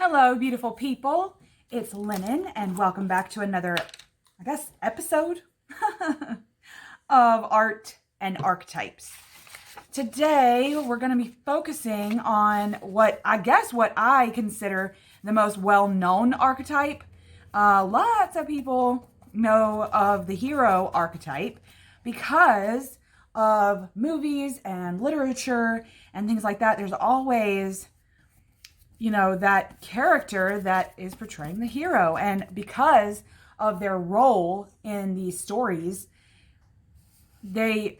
Hello, beautiful people. It's Lennon, and welcome back to another, episode of Art and Archetypes. Today, we're going to be focusing on what I consider the most well-known archetype. Lots of people know of the hero archetype because of movies and literature and things like that. There's always that character that is portraying the hero. And because of their role in these stories, they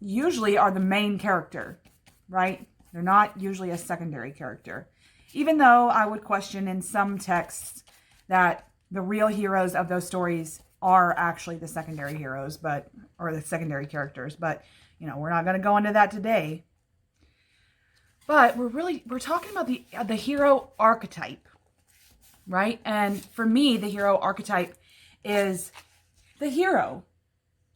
usually are the main character, right? They're not usually a secondary character. Even though I would question in some texts that the real heroes of those stories are actually the secondary heroes, or the secondary characters. But, we're not going to go into that today. But we're talking about the hero archetype, right? And for me, the hero archetype is the hero.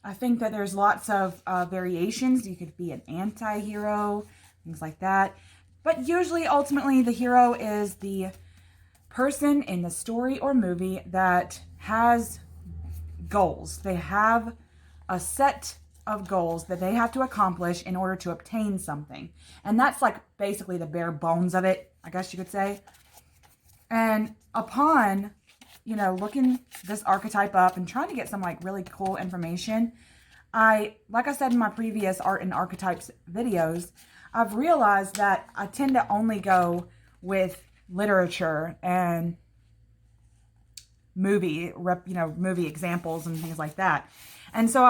I think that there's lots of variations. You could be an anti-hero, things like that. But usually, ultimately, the hero is the person in the story or movie that has goals. They have a set of goals that they have to accomplish in order to obtain something. And that's like basically the bare bones of it, I guess you could say. And upon, looking this archetype up and trying to get some really cool information, like I said in my previous Art and Archetypes videos, I've realized that I tend to only go with literature and movie examples and things like that. And so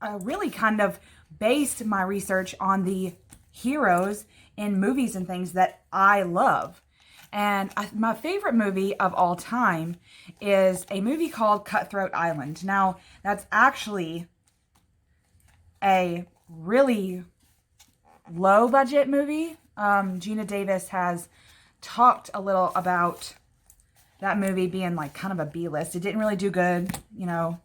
I really kind of based my research on the heroes in movies and things that I love. And my favorite movie of all time is a movie called Cutthroat Island. Now, that's actually a really low-budget movie. Gina Davis has talked a little about that movie being kind of a B-list. It didn't really do good, the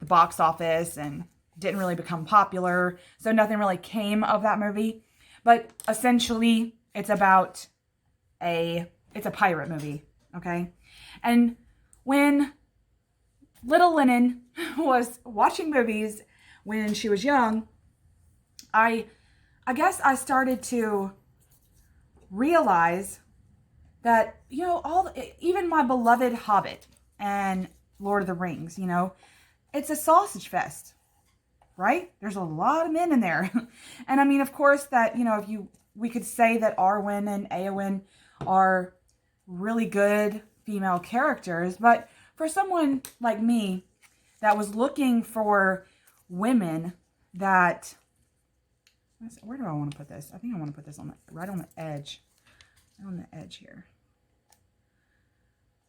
box office, and didn't really become popular, so nothing really came of that movie. But essentially, it's a pirate movie, okay? And when little Lennon was watching movies when she was young, I guess I started to realize that, even my beloved Hobbit and Lord of the Rings, it's a sausage fest. Right? There's a lot of men in there. And I mean, of course, that, we could say that Arwen and Eowyn are really good female characters. But for someone like me that was looking for women that, where do I want to put this? I think I want to put this right on the edge. Right on the edge here.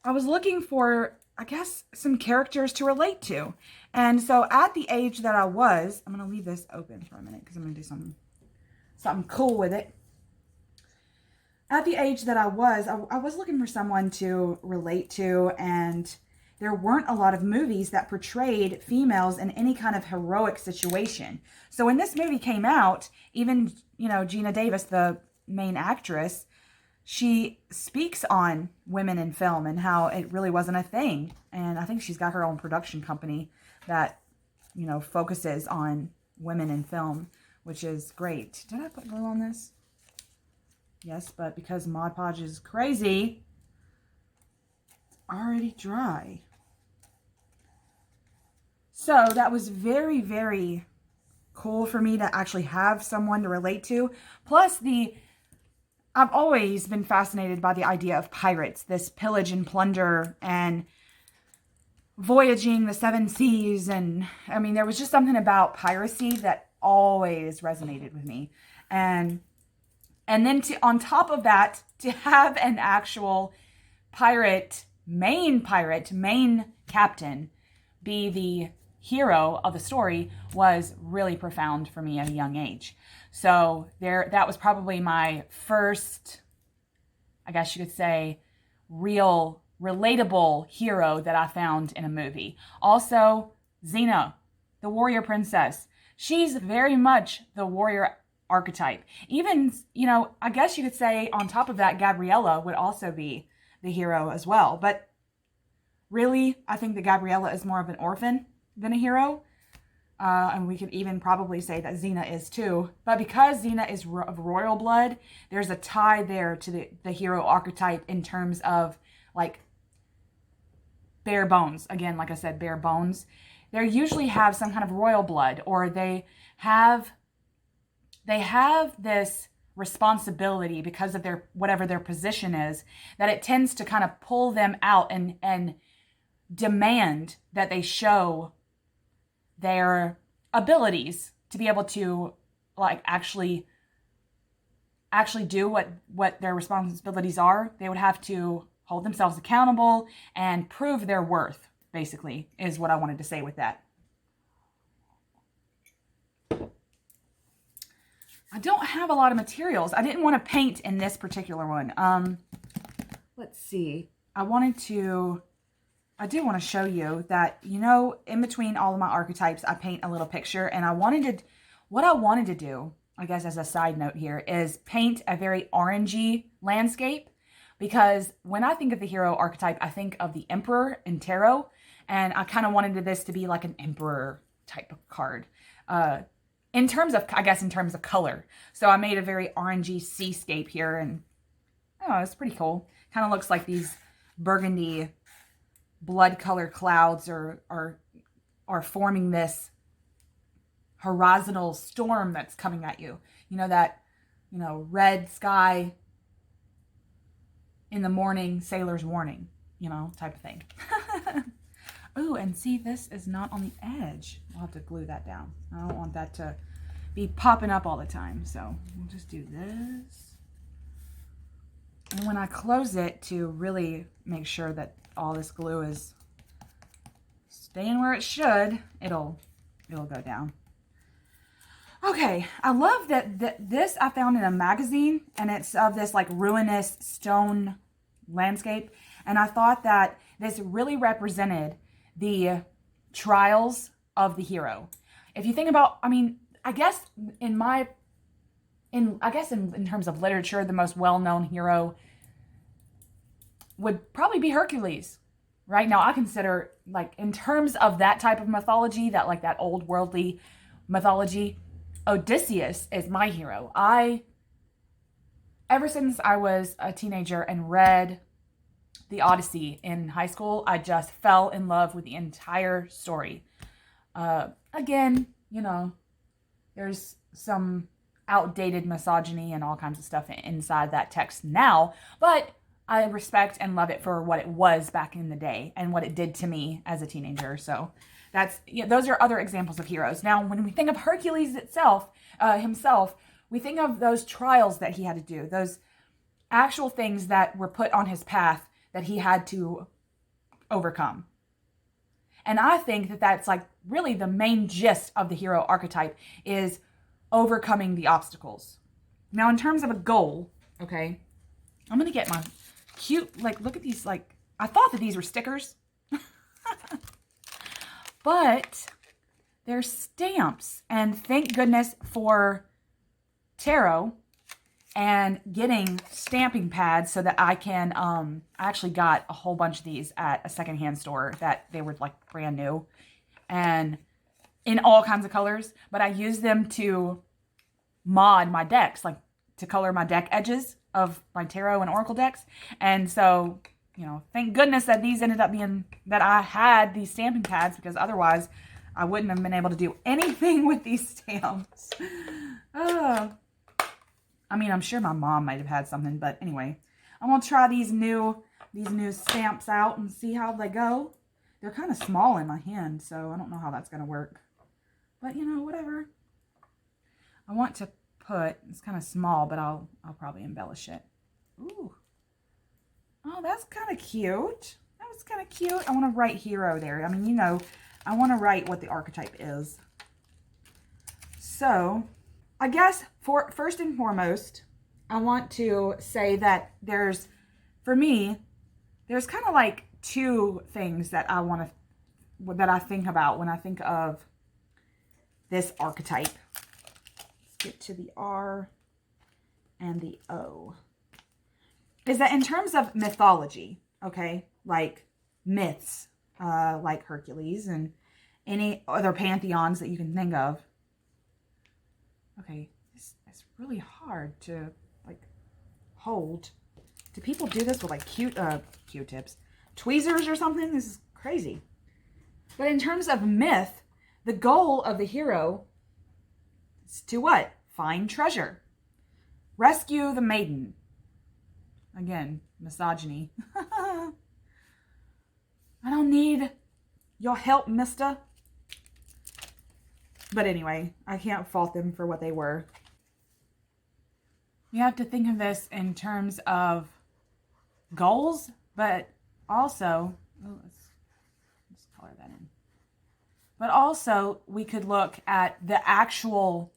I was looking for, some characters to relate to. And so at the age that I was, I'm going to leave this open for a minute because I'm going to do something cool with it. At the age that I was looking for someone to relate to, and there weren't a lot of movies that portrayed females in any kind of heroic situation. So when this movie came out, even, Gina Davis, the main actress, she speaks on women in film and how it really wasn't a thing. And I think she's got her own production company that, focuses on women in film, which is great. Did I put glue on this? Yes, but because Mod Podge is crazy, it's already dry. So that was very, very cool for me to actually have someone to relate to. Plus I've always been fascinated by the idea of pirates, this pillage and plunder and voyaging the seven seas. And I mean, there was just something about piracy that always resonated with me. And then on top of that, to have an actual main captain be the hero of the story was really profound for me at a young age. So that was probably my first, I guess you could say, real relatable hero that I found in a movie. Also, Xena, the warrior princess. She's very much the warrior archetype. Even, you know, I guess you could say on top of that, Gabriella would also be the hero as well. But really, I think that Gabriella is more of an orphan than a hero. And we could even probably say that Xena is too. But because Xena is of royal blood, there's a tie there to the hero archetype in terms of like bare bones. Again, like I said, bare bones. They usually have some kind of royal blood, or they have this responsibility because of their whatever their position is, that it tends to kind of pull them out and demand that they show their abilities to be able to like actually do what their responsibilities are. They would have to hold themselves accountable and prove their worth, basically, is what I wanted to say with that. I don't have a lot of materials. I didn't want to paint in this particular one. Let's see. I did want to show you that, you know, in between all of my archetypes, I paint a little picture, and what I wanted to do, I guess as a side note here, is paint a very orangey landscape, because when I think of the hero archetype, I think of the emperor in tarot, and I kind of wanted this to be like an emperor type of card, in terms of color. So I made a very orangey seascape here, and oh, it's pretty cool. Kind of looks like these burgundy blood color clouds are forming this horizontal storm that's coming at you. You know, that, you know, red sky in the morning, sailor's warning, you know, type of thing. Oh, and see, this is not on the edge. I'll have to glue that down. I don't want that to be popping up all the time. So we'll just do this. And when I close it, to really make sure that all this glue is staying where it should, it'll go down. Okay, I love that this I found in a magazine, and it's of this like ruinous stone landscape, and I thought that this really represented the trials of the hero. If you think about, I mean, I guess in terms of literature, the most well-known hero would probably be Hercules. Right now, I consider, like, in terms of that type of mythology, that old worldly mythology, Odysseus is my hero. Ever since I was a teenager and read the Odyssey in high school, I just fell in love with the entire story. Again, you know, there's some outdated misogyny and all kinds of stuff inside that text now, but I respect and love it for what it was back in the day and what it did to me as a teenager. So those are other examples of heroes. Now, when we think of Hercules himself, we think of those trials that he had to do, those actual things that were put on his path that he had to overcome. And I think that that's like really the main gist of the hero archetype, is overcoming the obstacles. Now, in terms of a goal, okay, I'm going to get my cute, like, look at these, like, I thought that these were stickers, but they're stamps. And thank goodness for tarot and getting stamping pads so that I can, I actually got a whole bunch of these at a secondhand store that they were like brand new and in all kinds of colors, but I use them to mod my decks, like to color my deck edges of my tarot and oracle decks. And so, you know, thank goodness that these ended up being, that I had these stamping pads, because otherwise I wouldn't have been able to do anything with these stamps. I mean, I'm sure my mom might have had something, but anyway, I'm going to try these new stamps out and see how they go. They're kind of small in my hand, so I don't know how that's going to work. But, you know, whatever. I want to put, it's kind of small, but I'll probably embellish it. Ooh. Oh, that's kind of cute. That was kind of cute. I want to write hero there. I mean, you know, I want to write what the archetype is. So, I guess first and foremost, I want to say that for me, there's kind of like two things that I think about when I think of this archetype. get to the R and the O, is that in terms of mythology, okay, like myths, like Hercules and any other pantheons that you can think of. Okay, it's really hard to like hold. Do people do this with like Q-tips, tweezers or something? This is crazy. But in terms of myth, the goal of the hero is to what? Find treasure. Rescue the maiden. Again, misogyny. I don't need your help, mister. But anyway, I can't fault them for what they were. You have to think of this in terms of goals, but also, let's color that in. But also, we could look at the actual,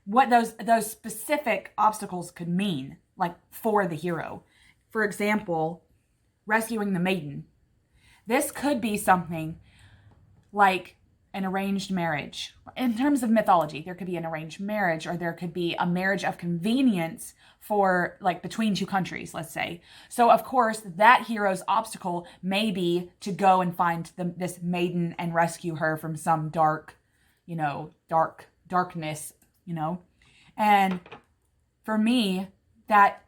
what those specific obstacles could mean, like for the hero. For example, rescuing the maiden. This could be something like an arranged marriage. In terms of mythology, there could be an arranged marriage, or there could be a marriage of convenience for like between two countries, let's say. So of course, that hero's obstacle may be to go and find this maiden and rescue her from some darkness, And for me, that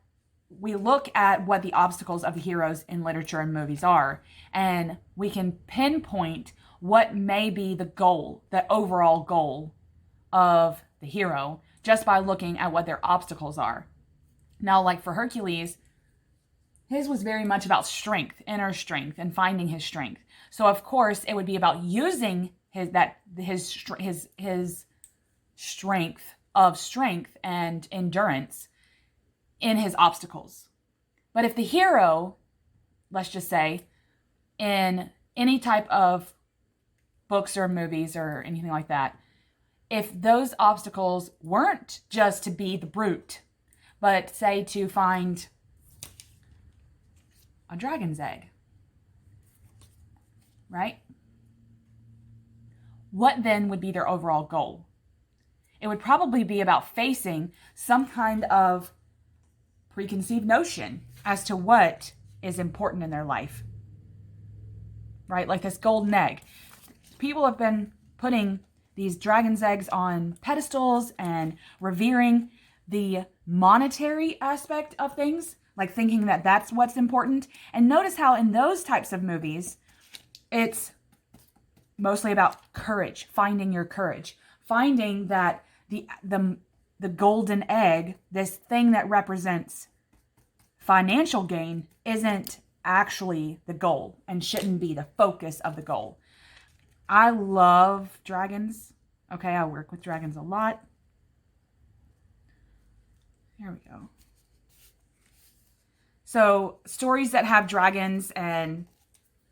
we look at what the obstacles of the heroes in literature and movies are, and we can pinpoint what may be the goal, the overall goal of the hero, just by looking at what their obstacles are. Now, like for Hercules, his was very much about strength, inner strength, and finding his strength. So of course, it would be about using his strength of strength and endurance in his obstacles. But if the hero, let's just say, in any type of books or movies or anything like that, if those obstacles weren't just to be the brute, but say to find a dragon's egg, right? What then would be their overall goal? It would probably be about facing some kind of preconceived notion as to what is important in their life, right? Like this golden egg. People have been putting these dragon's eggs on pedestals and revering the monetary aspect of things, like thinking that that's what's important. And notice how in those types of movies, it's mostly about courage, finding your courage, finding that the golden egg, this thing that represents financial gain, isn't actually the goal and shouldn't be the focus of the goal. I love dragons. Okay, I work with dragons a lot. Here we go. So stories that have dragons and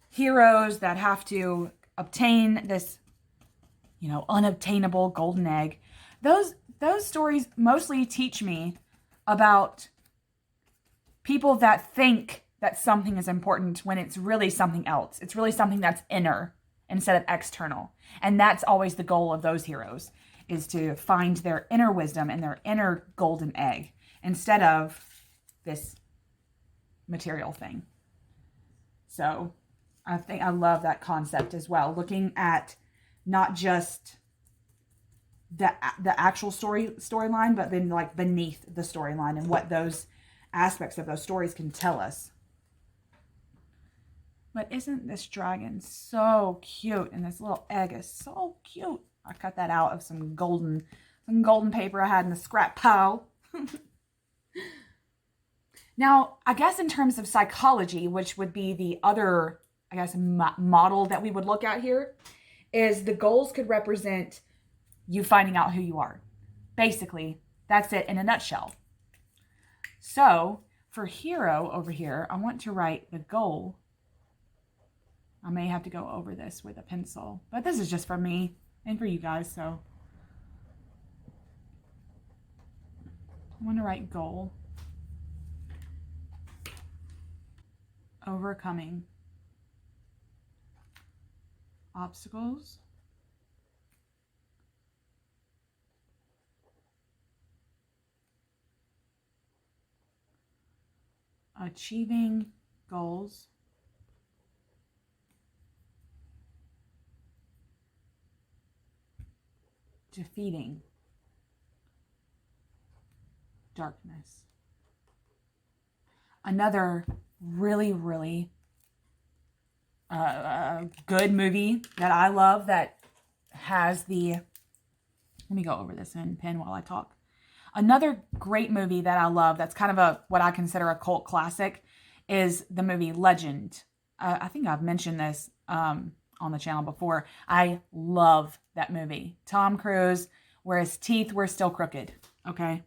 heroes that have to obtain this, unobtainable golden egg. Those stories mostly teach me about people that think that something is important when it's really something else. It's really something that's inner instead of external. And that's always the goal of those heroes, is to find their inner wisdom and their inner golden egg instead of this material thing. So I think I love that concept as well. Looking at not just the actual storyline, but then like beneath the storyline and what those aspects of those stories can tell us. But isn't this dragon so cute? And this little egg is so cute. I cut that out of some golden paper I had in the scrap pile. Now, I guess in terms of psychology, which would be the other, model that we would look at here, is the goals could represent you finding out who you are. Basically, that's it in a nutshell. So, for hero over here, I want to write the goal. I may have to go over this with a pencil, but this is just for me and for you guys, so. I want to write goal. Overcoming obstacles Achieving goals. Defeating darkness. Another really, really good movie that I love that has the... Let me go over this in pen while I talk. Another great movie that I love that's kind of what I consider a cult classic is the movie Legend. I think I've mentioned this on the channel before. I love that movie. Tom Cruise, where his teeth were still crooked. Okay?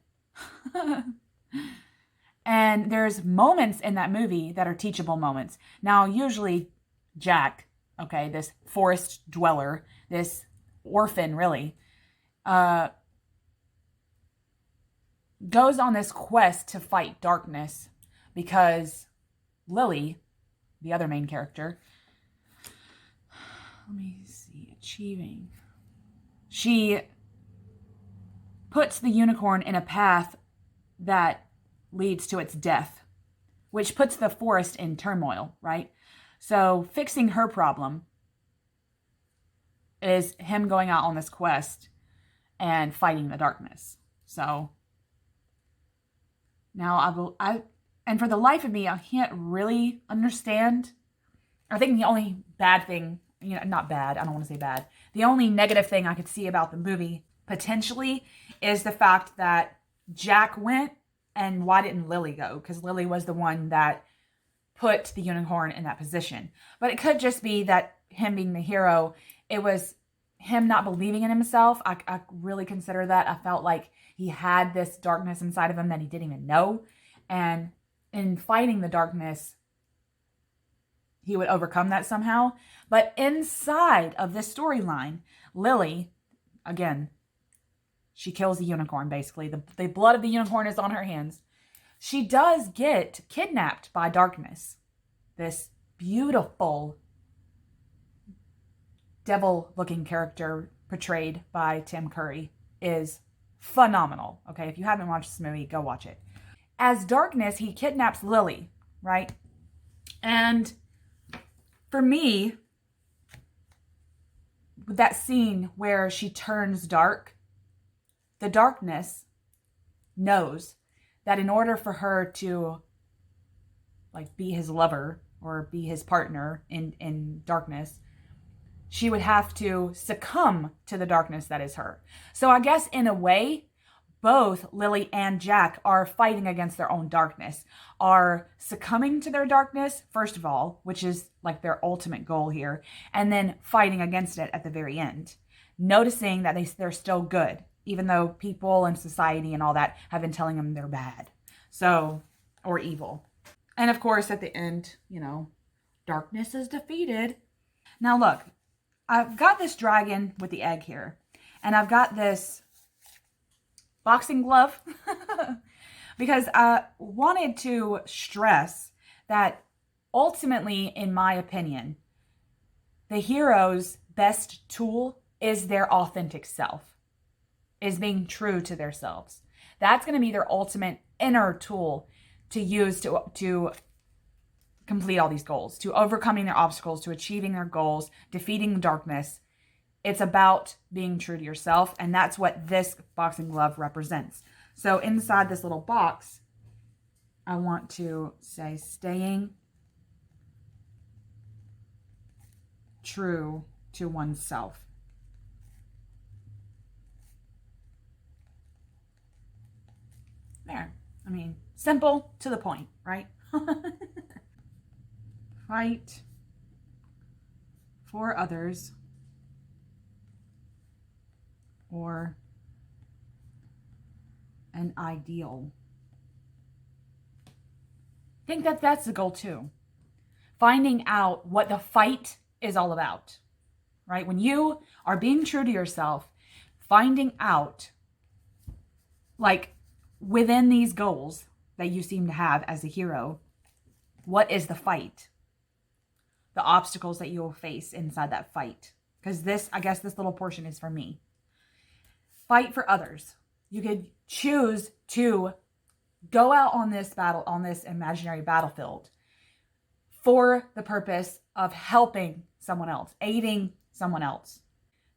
And there's moments in that movie that are teachable moments. Now, usually Jack, okay, this forest dweller, this orphan really, goes on this quest to fight darkness because Lily, the other main character, let me see, achieving. She puts the unicorn in a path that leads to its death, which puts the forest in turmoil, right? So fixing her problem is him going out on this quest and fighting the darkness. So now and for the life of me, I can't really understand. I think the only bad thing, not bad, I don't want to say bad. The only negative thing I could see about the movie potentially is the fact that Jack went, and why didn't Lily go? Because Lily was the one that put the unicorn in that position. But it could just be that him being the hero, it was him not believing in himself. I really consider that. I felt like he had this darkness inside of him that he didn't even know. And in fighting the darkness, he would overcome that somehow. But inside of this storyline, Lily, again, she kills the unicorn, basically. The blood of the unicorn is on her hands. She does get kidnapped by darkness. This beautiful devil-looking character portrayed by Tim Curry is phenomenal. Okay, if you haven't watched this movie, go watch it. As darkness, he kidnaps Lily, right? And for me, with that scene where she turns dark, the darkness knows that in order for her to be his lover or be his partner in darkness, she would have to succumb to the darkness that is her. So I guess in a way, both Lily and Jack are fighting against their own darkness, are succumbing to their darkness, first of all, which is their ultimate goal here, and then fighting against it at the very end. Noticing that they're still good, even though people and society and all that have been telling them they're bad. So, or evil. And of course, at the end, darkness is defeated. Now look, I've got this dragon with the egg here. And I've got this boxing glove. Because I wanted to stress that ultimately, in my opinion, the hero's best tool is their authentic self. Is being true to themselves. That's going to be their ultimate inner tool to use to complete all these goals, to overcoming their obstacles, to achieving their goals, defeating darkness. It's about being true to yourself, and that's what this boxing glove represents. So inside this little box, I want to say staying true to oneself. There. I mean, simple to the point, right? Fight for others or an ideal. I think that that's the goal too. Finding out what the fight is all about, right? When you are being true to yourself, finding out within these goals that you seem to have as a hero, what is the fight? The obstacles that you will face inside that fight. Because I guess this little portion is for me. Fight for others. You could choose to go out on this imaginary battlefield for the purpose of helping someone else, aiding someone else,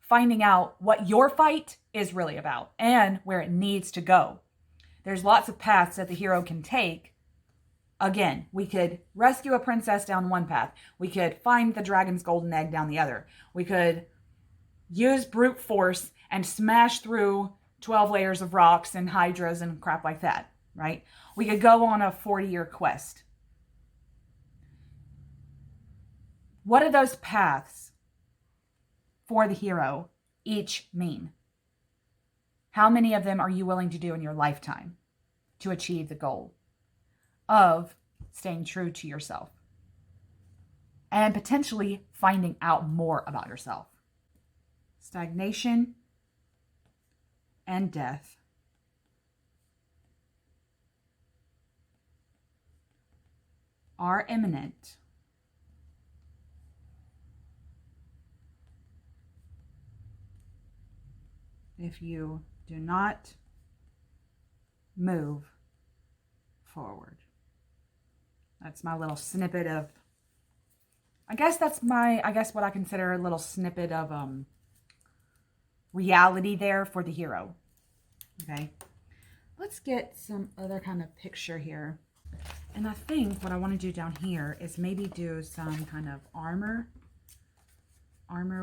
finding out what your fight is really about and where it needs to go. There's lots of paths that the hero can take. Again, we could rescue a princess down one path. We could find the dragon's golden egg down the other. We could use brute force and smash through 12 layers of rocks and hydras and crap like that, right? We could go on a 40-year quest. What do those paths for the hero each mean? How many of them are you willing to do in your lifetime to achieve the goal of staying true to yourself and potentially finding out more about yourself? Stagnation and death are imminent if you do not move forward. That's my little snippet of, I guess what I consider a little snippet of reality there for the hero. Okay, let's get some other kind of picture here. And I think what I want to do down here is maybe do some kind of armor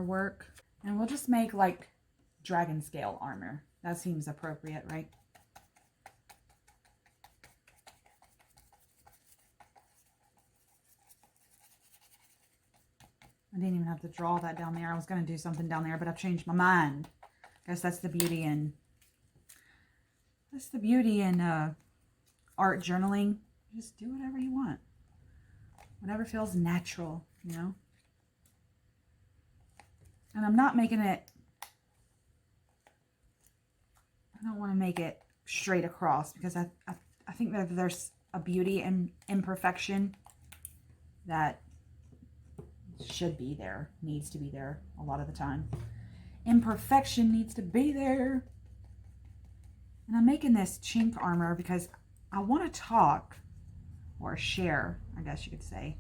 work. And we'll just make like dragon scale armor. That seems appropriate, right? I didn't even have to draw that down there. I was going to do something down there, but I've changed my mind. I guess that's the beauty in art journaling. Just do whatever you want. Whatever feels natural, you know? And I'm not making it, I don't want to make it straight across because I think that there's a beauty in imperfection that should be there, needs to be there a lot of the time. Imperfection needs to be there. And I'm making this chink armor because I want to talk or share, I guess you could say,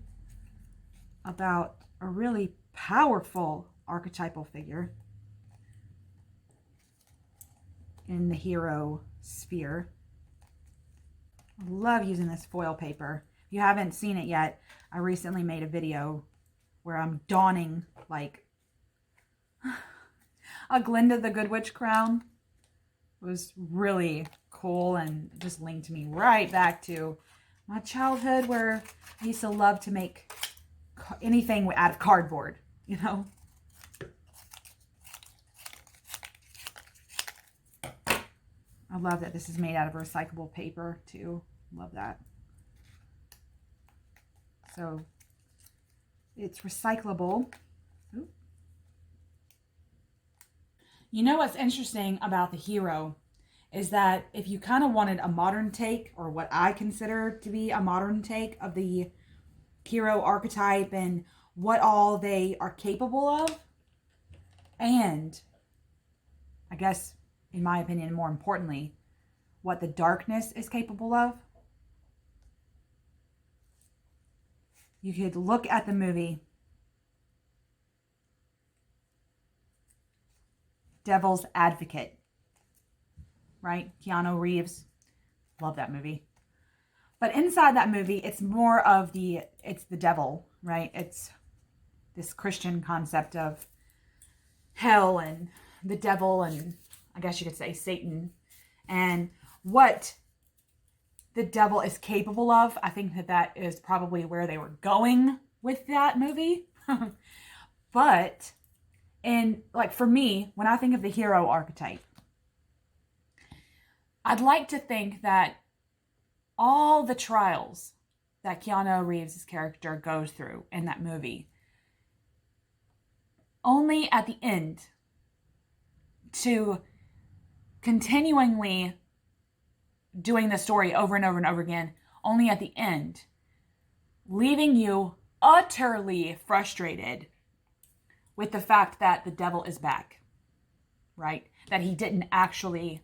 about a really powerful archetypal figure in the hero sphere. I love using this foil paper. If you haven't seen it yet, I recently made a video where I'm donning like a Glinda the Good Witch crown. It was really cool and just linked me right back to my childhood where I used to love to make anything out of cardboard, you know? I love that this is made out of recyclable paper too. Love that. So it's recyclable. Ooh. You know what's interesting about the hero is that if you kind of wanted a modern take, or what I consider to be a modern take of the hero archetype and what all they are capable of, and I guess, in my opinion, more importantly, what the darkness is capable of, you could look at the movie Devil's Advocate, right? Keanu Reeves. Love that movie. But inside that movie, it's more of it's the devil, right? It's this Christian concept of hell and the devil and I guess you could say Satan. And what the devil is capable of, I think that is probably where they were going with that movie. But, and like for me, when I think of the hero archetype, I'd like to think that all the trials that Keanu Reeves' character goes through in that movie, only at the end to continually doing the story over and over and over again, only at the end, leaving you utterly frustrated with the fact that the devil is back, right? That he didn't actually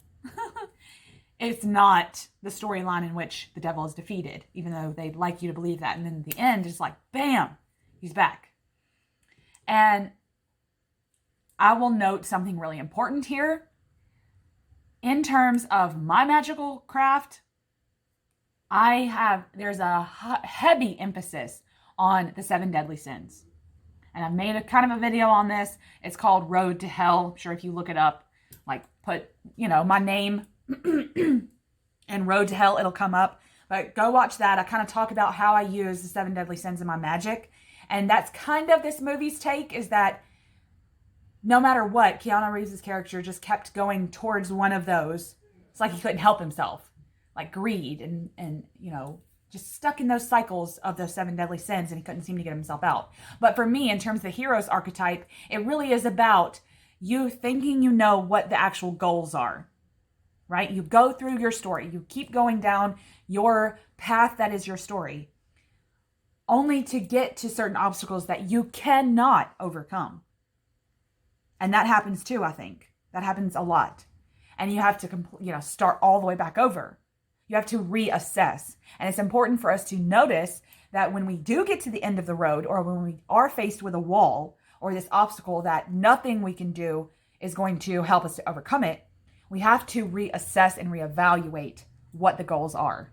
it's not the storyline in which the devil is defeated, even though they'd like you to believe that. And then at the end, it's like, bam, he's back. And I will note something really important here. In terms of my magical craft, there's a heavy emphasis on the 7 deadly sins. And I've made a kind of a video on this. It's called Road to Hell. I'm sure if you look it up, like put, my name and Road to Hell, it'll come up. But go watch that. I kind of talk about how I use the 7 deadly sins in my magic. And that's kind of this movie's take, is that no matter what, Keanu Reeves' character just kept going towards one of those. It's like he couldn't help himself. Like greed and just stuck in those cycles of those 7 deadly sins, and he couldn't seem to get himself out. But for me, in terms of the hero's archetype, it really is about you thinking you know what the actual goals are, right? You go through your story. You keep going down your path that is your story, only to get to certain obstacles that you cannot overcome. And that happens too, I think. That happens a lot. And you have to, start all the way back over. You have to reassess. And it's important for us to notice that when we do get to the end of the road, or when we are faced with a wall or this obstacle that nothing we can do is going to help us to overcome it, we have to reassess and reevaluate what the goals are.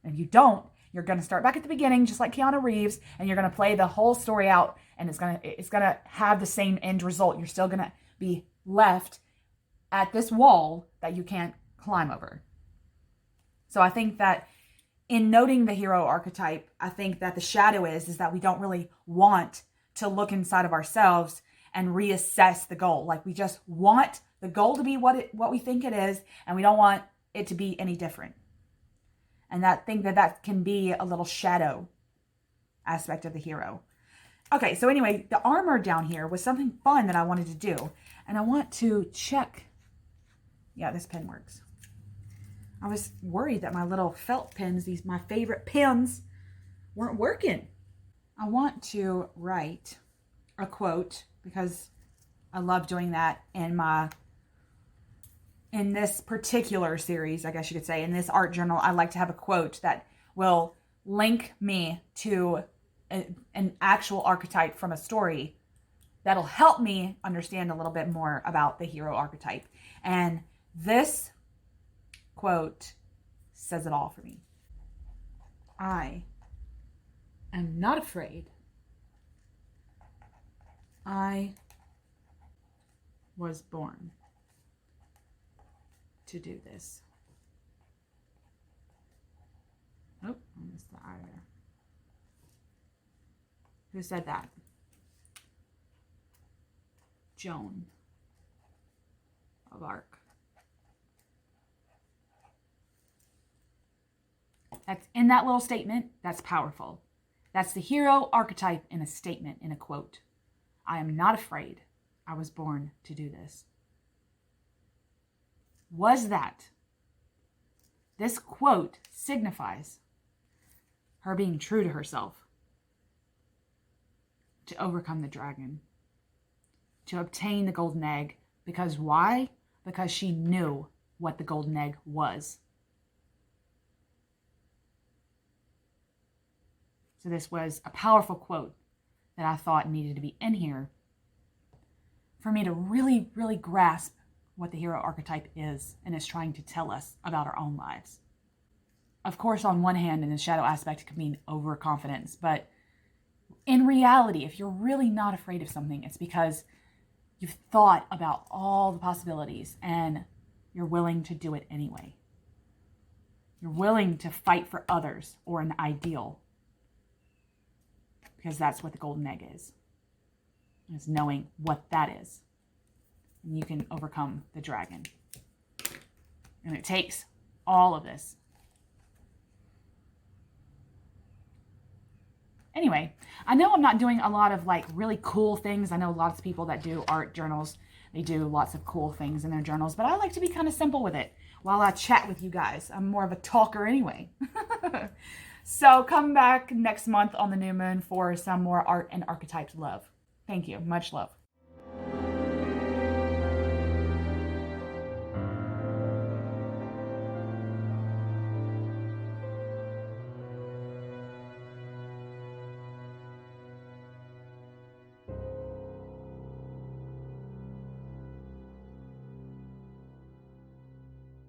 And if you don't, you're going to start back at the beginning, just like Keanu Reeves, and you're going to play the whole story out, and it's going to have the same end result. You're still going to be left at this wall that you can't climb over. So I think that in noting the hero archetype, I think that the shadow is that we don't really want to look inside of ourselves and reassess the goal. Like, we just want the goal to be what we think it is, and we don't want it to be any different. And that can be a little shadow aspect of the hero. Okay, so anyway, the armor down here was something fun that I wanted to do. And I want to check. Yeah, this pen works. I was worried that my little felt pens, my favorite pens, weren't working. I want to write a quote because I love doing that in this particular series, I guess you could say, in this art journal. I like to have a quote that will link me to an actual archetype from a story that'll help me understand a little bit more about the hero archetype. And this quote says it all for me. I am not afraid. I was born to do this. Oh, I missed the I there. Who said that? Joan of Arc. That's in that little statement. That's powerful. That's the hero archetype in a statement, in a quote. I am not afraid. I was born to do this. Was that? This quote signifies her being true to herself, to overcome the dragon, to obtain the golden egg. Because why? Because she knew what the golden egg was. So this was a powerful quote that I thought needed to be in here for me to really, really grasp what the hero archetype is and is trying to tell us about our own lives. Of course, on one hand, in the shadow aspect, it could mean overconfidence, but in reality, if you're really not afraid of something, it's because you've thought about all the possibilities and you're willing to do it anyway. You're willing to fight for others or an ideal, because that's what the golden egg is knowing what that is. And you can overcome the dragon. And it takes all of this. Anyway, I know I'm not doing a lot of really cool things. I know lots of people that do art journals, they do lots of cool things in their journals, but I like to be kind of simple with it while I chat with you guys. I'm more of a talker anyway. So come back next month on the new moon for some more art and archetypes love. Thank you. Much love.